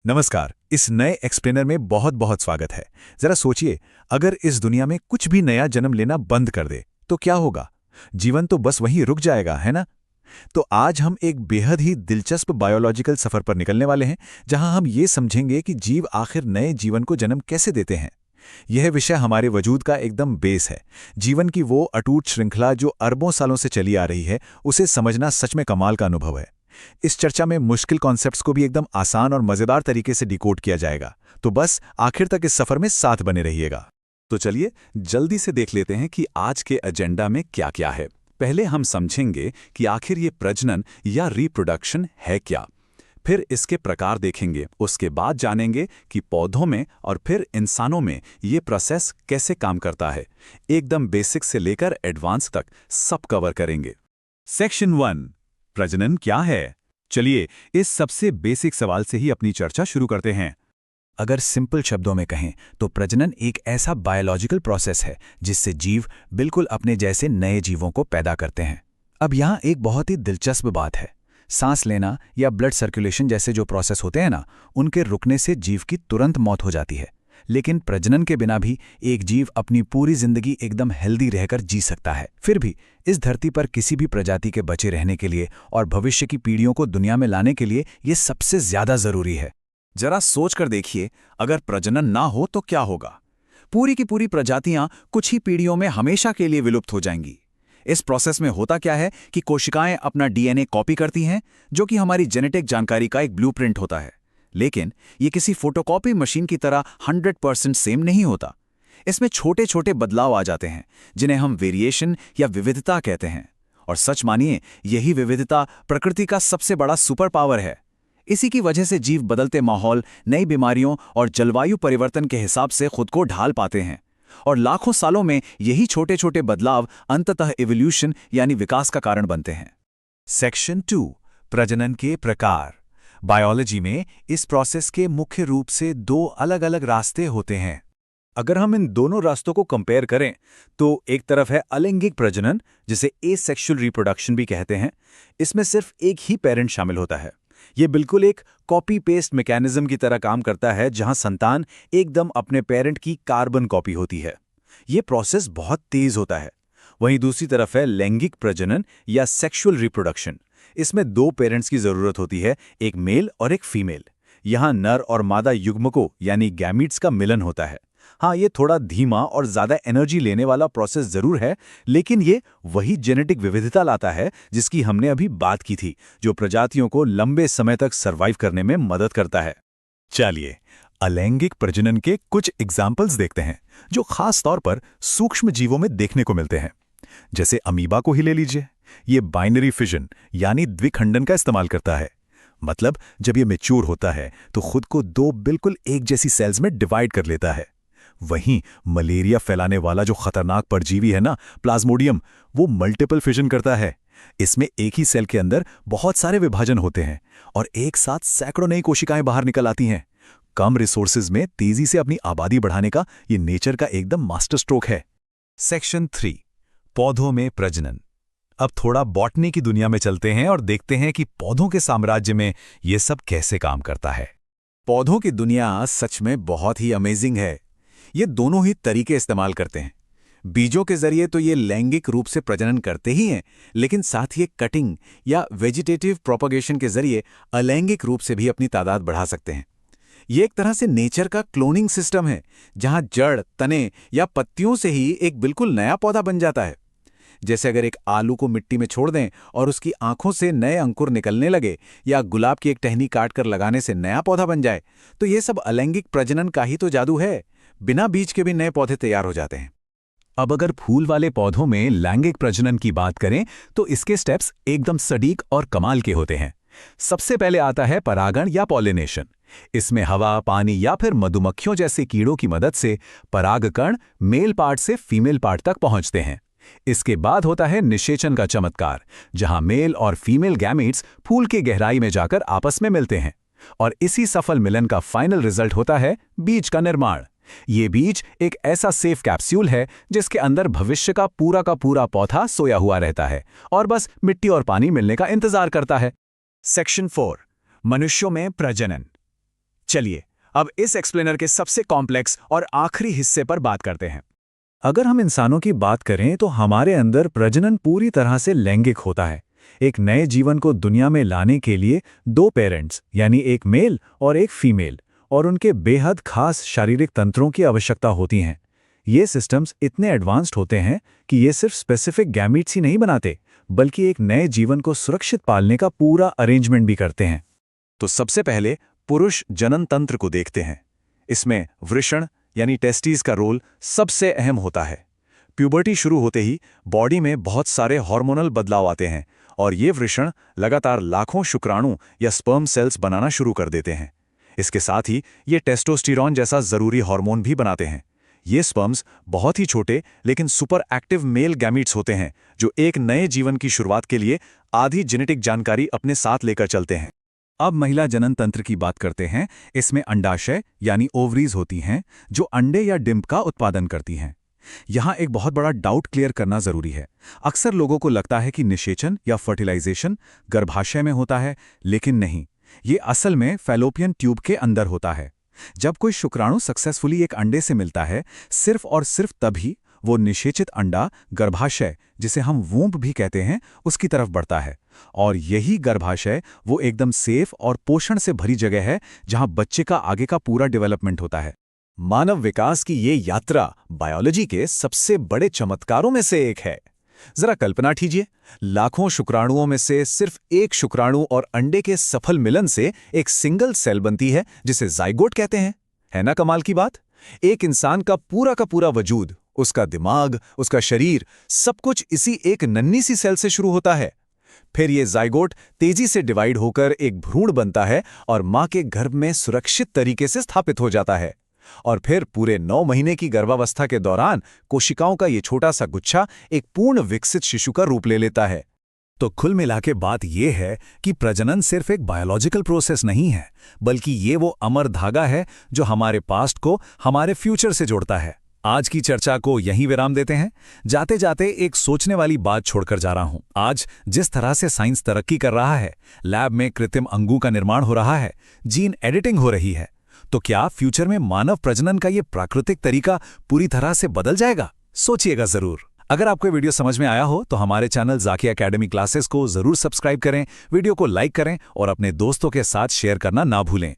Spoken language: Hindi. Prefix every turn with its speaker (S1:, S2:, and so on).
S1: नमस्कार। इस नए एक्सप्लेनर में बहुत बहुत स्वागत है। जरा सोचिए, अगर इस दुनिया में कुछ भी नया जन्म लेना बंद कर दे तो क्या होगा? जीवन तो बस वहीं रुक जाएगा, है ना? तो आज हम एक बेहद ही दिलचस्प बायोलॉजिकल सफर पर निकलने वाले हैं, जहां हम ये समझेंगे कि जीव आखिर नए जीवन को जन्म कैसे देते हैं। यह विषय हमारे वजूद का एकदम बेस है। जीवन की वो अटूट श्रृंखला जो अरबों सालों से चली आ रही है, उसे समझना सच में कमाल का अनुभव है। इस चर्चा में मुश्किल कॉन्सेप्ट्स को भी एकदम आसान और मजेदार तरीके से डिकोड किया जाएगा। तो बस आखिर तक इस सफर में साथ बने रहिएगा।
S2: तो चलिए जल्दी से देख लेते हैं कि आज के एजेंडा में क्या क्या है। पहले हम समझेंगे कि आखिर ये प्रजनन या रिप्रोडक्शन है क्या। फिर इसके प्रकार देखेंगे, उसके बाद जानेंगे कि पौधों में और फिर इंसानों में ये प्रोसेस कैसे काम करता है। एकदम बेसिक से लेकर एडवांस तक सब कवर करेंगे।
S1: सेक्शन 1, प्रजनन क्या है? चलिए इस सबसे बेसिक सवाल से ही अपनी चर्चा शुरू करते हैं।
S3: अगर सिंपल शब्दों में कहें तो प्रजनन एक ऐसा बायोलॉजिकल प्रोसेस है जिससे जीव बिल्कुल अपने जैसे नए जीवों को पैदा करते हैं। अब यहाँ एक बहुत ही दिलचस्प बात है। सांस लेना या ब्लड सर्कुलेशन जैसे जो प्रोसेस होते हैं ना, उनके रुकने से जीव की तुरंत मौत हो जाती है। लेकिन प्रजनन के बिना भी एक जीव अपनी पूरी जिंदगी एकदम हेल्दी रहकर जी सकता है। फिर भी इस धरती पर किसी भी प्रजाति के बचे रहने के लिए और भविष्य की पीढ़ियों को दुनिया में लाने के लिए ये सबसे ज्यादा जरूरी है।
S2: जरा सोच कर देखिए, अगर प्रजनन ना हो तो क्या होगा? पूरी की पूरी प्रजातियां कुछ ही पीढ़ियों में हमेशा के लिए विलुप्त हो जाएंगी। इस प्रोसेस में होता क्या है कि कोशिकाएं अपना डीएनए कॉपी करती हैं, जो कि हमारी जेनेटिक जानकारी का एक ब्लूप्रिंट होता है। लेकिन ये किसी फोटोकॉपी मशीन की तरह 100% सेम नहीं होता। इसमें छोटे छोटे बदलाव आ जाते हैं, जिन्हें हम वेरिएशन या विविधता कहते हैं। और सच मानिए, यही विविधता प्रकृति का सबसे बड़ा सुपर पावर है। इसी की वजह से जीव बदलते माहौल, नई बीमारियों और जलवायु परिवर्तन के हिसाब से खुद को ढाल पाते हैं। और लाखों सालों में यही छोटे छोटे बदलाव अंततः इवोल्यूशन यानी विकास का कारण बनते हैं।
S1: सेक्शन 2, प्रजनन के प्रकार। बायोलॉजी में इस प्रोसेस के मुख्य रूप से 2 अलग अलग रास्ते होते हैं। अगर हम इन दोनों रास्तों को कंपेयर करें तो एक तरफ है अलैंगिक प्रजनन, जिसे एसेक्सुअल रिप्रोडक्शन भी कहते हैं। इसमें सिर्फ एक ही पेरेंट शामिल होता है। ये बिल्कुल एक कॉपी पेस्ट मैकेनिज्म की तरह काम करता है, जहां संतान एकदम अपने पेरेंट की कार्बन कॉपी होती है। ये प्रोसेस बहुत तेज होता है। वहीं दूसरी तरफ है लैंगिक प्रजनन या सेक्सुअल रिप्रोडक्शन। इसमें 2 पेरेंट्स की जरूरत होती है, एक मेल और एक फीमेल। यहाँ नर और मादा युग्मकों यानी गैमीट्स का मिलन होता है। हाँ, ये थोड़ा धीमा और ज्यादा एनर्जी लेने वाला प्रोसेस जरूर है, लेकिन ये वही जेनेटिक विविधता लाता है जिसकी हमने अभी बात की थी, जो प्रजातियों को लंबे समय तक सरवाइव करने में मदद करता है। चलिए अलैंगिक प्रजनन के कुछ एग्जाम्पल्स देखते हैं, जो खास तौर पर सूक्ष्म जीवों में देखने को मिलते हैं। जैसे अमीबा को ही ले लीजिए। ये बाइनरी फिजन यानी द्विखंडन का इस्तेमाल करता है। मतलब जब ये मैच्योर होता है तो खुद को 2 बिल्कुल एक जैसी सेल्स में डिवाइड कर लेता है। वहीं मलेरिया फैलाने वाला जो खतरनाक परजीवी है ना, प्लाज्मोडियम, वो मल्टीपल फिजन करता है। इसमें एक ही सेल के अंदर बहुत सारे विभाजन होते हैं और एक साथ सैकड़ों नई कोशिकाएं बाहर निकल आती हैं। कम रिसोर्सेज में तेजी से अपनी आबादी बढ़ाने का ये नेचर का एकदम मास्टर स्ट्रोक है। सेक्शन 3, पौधों में प्रजनन। अब थोड़ा बॉटनी की दुनिया में चलते हैं और देखते हैं कि पौधों के साम्राज्य में ये सब कैसे काम करता है।
S2: पौधों की दुनिया सच में बहुत ही अमेजिंग है। ये दोनों ही तरीके इस्तेमाल करते हैं। बीजों के जरिए तो ये लैंगिक रूप से प्रजनन करते ही हैं, लेकिन साथ ही कटिंग या वेजिटेटिव प्रोपगेशन के जरिए अलैंगिक रूप से भी अपनी तादाद बढ़ा सकते हैं। ये एक तरह से नेचर का क्लोनिंग सिस्टम है, जहां जड़, तने या पत्तियों से ही एक बिल्कुल नया पौधा बन जाता है। जैसे अगर एक आलू को मिट्टी में छोड़ दें और उसकी आंखों से नए अंकुर निकलने लगे, या गुलाब की एक टहनी काट कर लगाने से नया पौधा बन जाए, तो ये सब अलैंगिक प्रजनन का ही तो जादू है। बिना बीज के भी नए पौधे तैयार हो जाते हैं।
S1: अब अगर फूल वाले पौधों में लैंगिक प्रजनन की बात करें तो इसके स्टेप्स एकदम सटीक और कमाल के होते हैं। सबसे पहले आता है परागण या पॉलिनेशन। इसमें हवा, पानी या फिर मधुमक्खियों जैसे कीड़ों की मदद से परागकण मेल पार्ट से फीमेल पार्ट तक पहुंचते हैं। इसके बाद होता है निषेचन का चमत्कार, जहां मेल और फीमेल गैमीट्स फूल के गहराई में जाकर आपस में मिलते हैं। और इसी सफल मिलन का फाइनल रिजल्ट होता है बीज का निर्माण। ये बीज एक ऐसा सेफ कैप्सूल है जिसके अंदर भविष्य का पूरा पौधा सोया हुआ रहता है और बस मिट्टी और पानी मिलने का इंतजार करता है। सेक्शन 4, मनुष्यों में प्रजनन।
S2: चलिए अब इस एक्सप्लेनर के सबसे कॉम्प्लेक्स और आखिरी हिस्से पर बात करते हैं।
S1: अगर हम इंसानों की बात करें तो हमारे अंदर प्रजनन पूरी तरह से लैंगिक होता है। एक नए जीवन को दुनिया में लाने के लिए दो पेरेंट्स यानी एक मेल और एक फीमेल और उनके बेहद खास शारीरिक तंत्रों की आवश्यकता होती हैं। ये सिस्टम्स इतने एडवांस्ड होते हैं कि ये सिर्फ स्पेसिफिक गैमीट्स ही नहीं बनाते बल्कि एक नए जीवन को सुरक्षित पालने का पूरा अरेंजमेंट भी करते हैं।
S2: तो सबसे पहले पुरुष जनन तंत्र को देखते हैं। इसमें वृषण यानी टेस्टिस का रोल सबसे अहम होता है। प्यूबर्टी शुरू होते ही बॉडी में बहुत सारे हार्मोनल बदलाव आते हैं और ये वृषण लगातार लाखों शुक्राणु या स्पर्म सेल्स बनाना शुरू कर देते हैं। इसके साथ ही ये टेस्टोस्टेरोन जैसा जरूरी हार्मोन भी बनाते हैं। ये स्पर्म्स बहुत ही छोटे लेकिन सुपर एक्टिव मेल गैमीट्स होते हैं जो एक नए जीवन की शुरुआत के लिए आधी जेनेटिक जानकारी अपने साथ लेकर चलते हैं।
S3: अब महिला जनन तंत्र की बात करते हैं। इसमें अंडाशय यानी ओवरीज होती हैं जो अंडे या डिंब का उत्पादन करती हैं। यहाँ एक बहुत बड़ा डाउट क्लियर करना जरूरी है। अक्सर लोगों को लगता है कि निषेचन या फर्टिलाइजेशन गर्भाशय में होता है, लेकिन नहीं, ये असल में फैलोपियन ट्यूब के अंदर होता है। जब कोई शुक्राणु सक्सेसफुली एक अंडे से मिलता है, सिर्फ और सिर्फ तभी वो निषेचित अंडा गर्भाशय, जिसे हम वूम्ब भी कहते हैं, उसकी तरफ बढ़ता है। और यही गर्भाशय वो एकदम सेफ और पोषण से भरी जगह है जहां बच्चे का आगे का पूरा डेवलपमेंट होता है।
S2: मानव विकास की ये यात्रा बायोलॉजी के सबसे बड़े चमत्कारों में से एक है। जरा कल्पना कीजिए, लाखों शुक्राणुओं में से सिर्फ एक शुक्राणु और अंडे के सफल मिलन से एक सिंगल सेल बनती है जिसे जाइगोट कहते हैं। है ना कमाल की बात? एक इंसान का पूरा वजूद, उसका दिमाग, उसका शरीर, सब कुछ इसी एक नन्ही सी सेल से शुरू होता है। फिर ये जाइगोट तेजी से डिवाइड होकर एक भ्रूण बनता है और मां के गर्भ में सुरक्षित तरीके से स्थापित हो जाता है। और फिर पूरे 9 महीने की गर्भावस्था के दौरान कोशिकाओं का ये छोटा सा गुच्छा एक पूर्ण विकसित शिशु का रूप ले लेता है।
S3: तो कुल मिला के बात यह है कि प्रजनन सिर्फ एक बायोलॉजिकल प्रोसेस नहीं है, बल्कि ये वो अमर धागा है जो हमारे पास्ट को हमारे फ्यूचर से जोड़ता है। आज की चर्चा को यहीं विराम देते हैं। जाते जाते एक सोचने वाली बात छोड़कर जा रहा हूं। आज जिस तरह से साइंस तरक्की कर रहा है, लैब में कृत्रिम अंगों का निर्माण हो रहा है, जीन एडिटिंग हो रही है, तो क्या फ्यूचर में मानव प्रजनन का ये प्राकृतिक तरीका पूरी तरह से बदल जाएगा? सोचिएगा जरूर। अगर आपको ये वीडियो समझ में आया हो तो हमारे चैनल ज़ाकिया एकेडमी क्लासेस को जरूर सब्सक्राइब करें, वीडियो को लाइक करें और अपने दोस्तों के साथ शेयर करना ना भूलें।